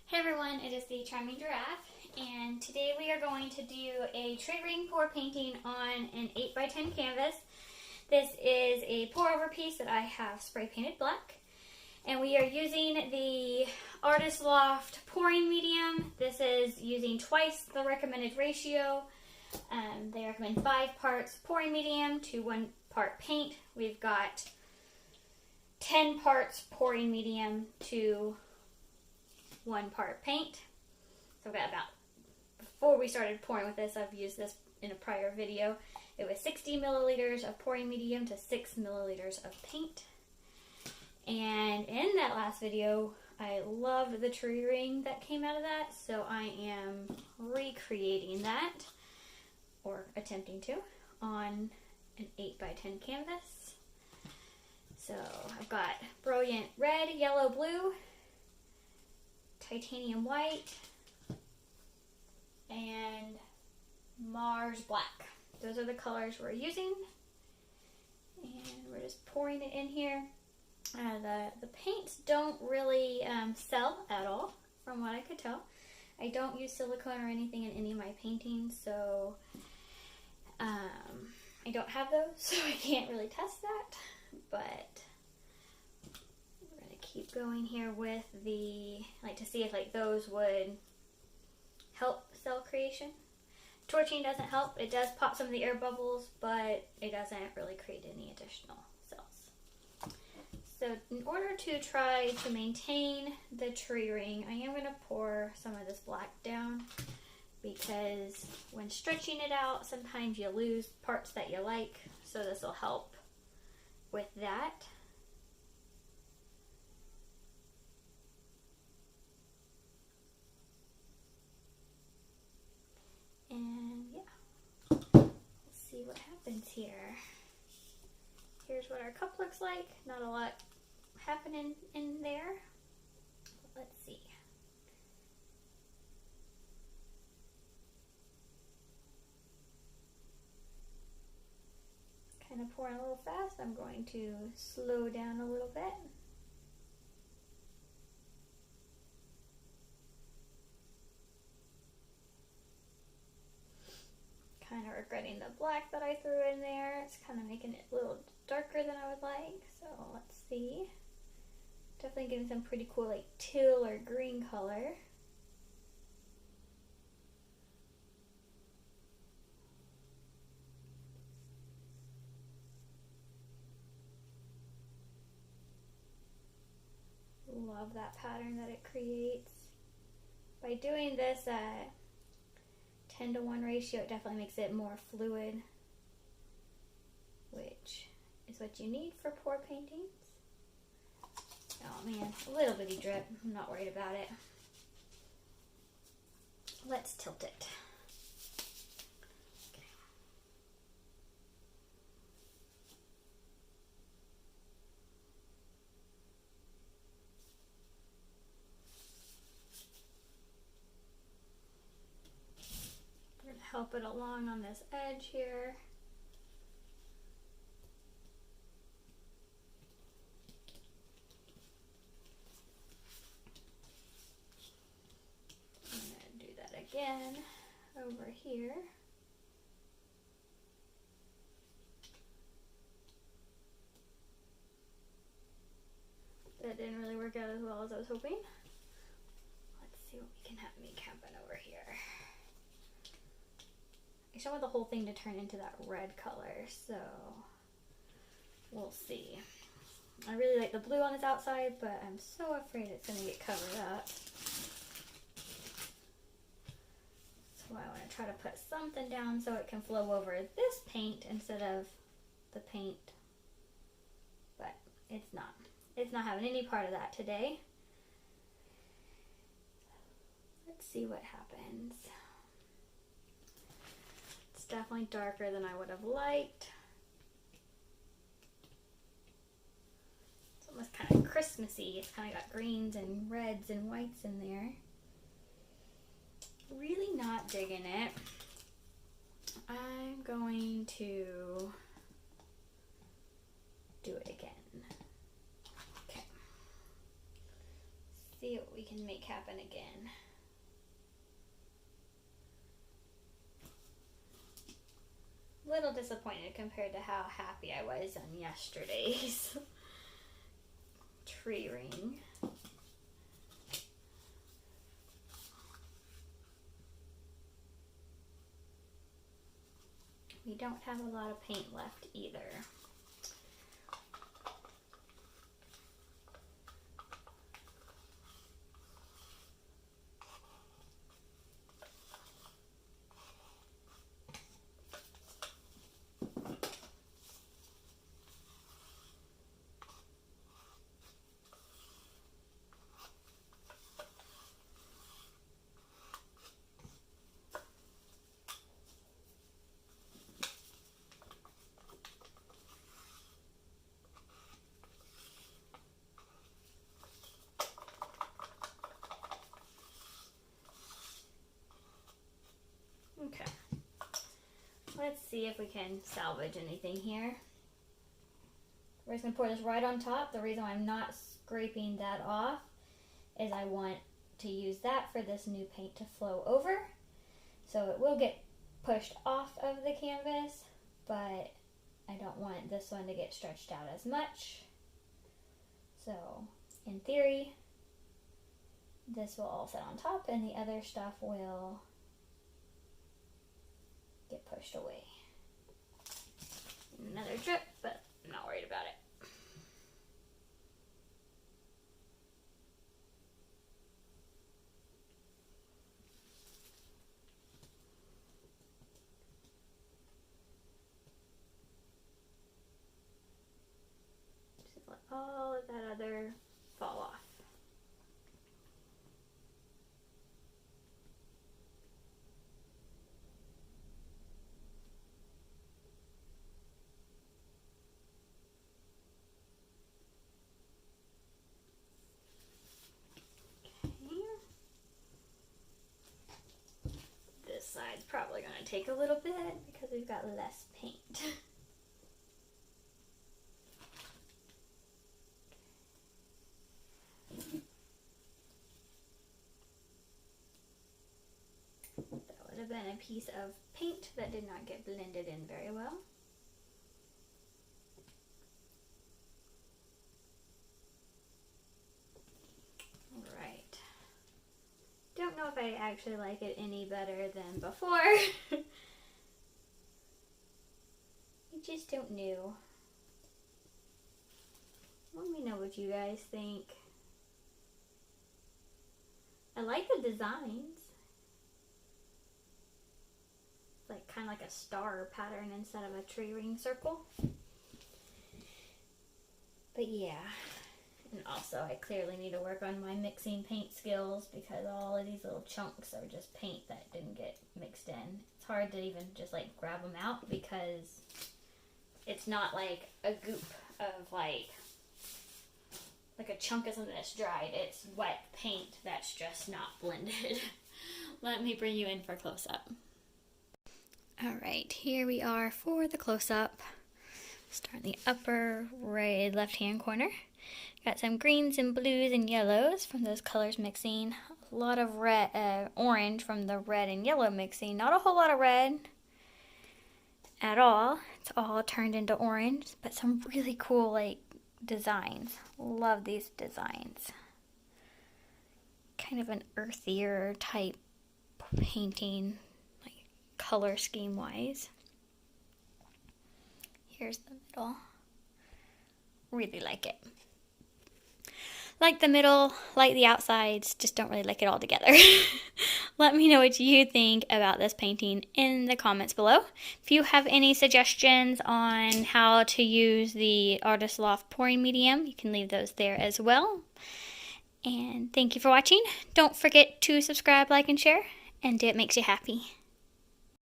Hey everyone, it is the Charming Giraffe, and today we are going to do a tree ring pour painting on an 8x10 canvas. This is a pour over piece that I have spray painted black, and we are using the Artist Loft pouring medium. This is using twice the recommended ratio. They recommend 5 parts pouring medium to 1 part paint. We've got 10 parts pouring medium to 1 part paint. So I've got about, before we started pouring with this, I've used this in a prior video. It was 60 milliliters of pouring medium to 6 milliliters of paint. And in that last video, I loved the tree ring that came out of that, so I am recreating that, or attempting to, on an 8x10 canvas. So I've got brilliant red, yellow, blue, titanium white, and Mars black. Those are the colors we're using, and we're just pouring it in here. The paints don't really sell at all, from what I could tell. I don't use silicone or anything in any of my paintings, so I don't have those, so I can't really test that, but keep going here with the, like, to see if like those would help cell creation. Torching doesn't help. It does pop some of the air bubbles, but it doesn't really create any additional cells. So in order to try to maintain the tree ring, I am going to pour some of this black down, because when stretching it out, sometimes you lose parts that you like, so this will help with that. And yeah, let's see what happens here. Here's what our cup looks like. Not a lot happening in there. Let's see. Kind of pouring a little fast. I'm going to slow down a little bit. Kind of regretting the black that I threw in there. It's kind of making it a little darker than I would like. So let's see. Definitely getting some pretty cool like teal or green color. Love that pattern that it creates. By doing this 10-to-1 ratio, it definitely makes it more fluid, which is what you need for pour paintings. Oh man, a little bitty drip. I'm not worried about it. Let's tilt it. Okay. Help it along on this edge here. I'm going to do that again over here. That didn't really work out as well as I was hoping. Let's see what we can have make happen over here. I just want the whole thing to turn into that red color, so we'll see. I really like the blue on this outside, but I'm so afraid it's going to get covered up. So I want to try to put something down so it can flow over this paint instead of the paint, but it's not. It's not having any part of that today. Let's see what happens. It's definitely darker than I would have liked. It's almost kind of Christmassy. It's kind of got greens and reds and whites in there. Really not digging it. I'm going to do it again. Okay. see what we can make happen again. A little disappointed compared to how happy I was on yesterday's tree ring. We don't have a lot of paint left either. Okay, let's see if we can salvage anything here. We're just going to pour this right on top. The reason I'm not scraping that off is I want to use that for this new paint to flow over. So it will get pushed off of the canvas, but I don't want this one to get stretched out as much. So in theory, this will all sit on top and the other stuff will get pushed away. Another drip, but I'm not worried about it. Just let all of that other fall off. This side's probably going to take a little bit because we've got less paint. That would have been a piece of paint that did not get blended in very well. Alright. Don't know if I actually like it any better than before. I just don't know. Let me know what you guys think. I like the designs. It's like kind of like a star pattern instead of a tree ring circle. But yeah. And also I clearly need to work on my mixing paint skills because all of these little chunks are just paint that didn't get mixed in. It's hard to even just like grab them out because it's not like a goop of like a chunk of something that's dried. It's wet paint that's just not blended. Let me bring you in for a close-up. Alright, here we are for the close-up. Start in the upper right left-hand corner. Got some greens and blues and yellows from those colors mixing. A lot of red, orange from the red and yellow mixing. Not a whole lot of red at all. It's all turned into orange, but some really cool like designs. Love these designs. Kind of an earthier type painting, like color scheme wise. Here's the middle. Really like it. Like the middle, like the outsides, just don't really like it all together. Let me know what you think about this painting in the comments below. If you have any suggestions on how to use the Artist Loft pouring medium, you can leave those there as well. And thank you for watching. Don't forget to subscribe, like, and share, and do what makes you happy.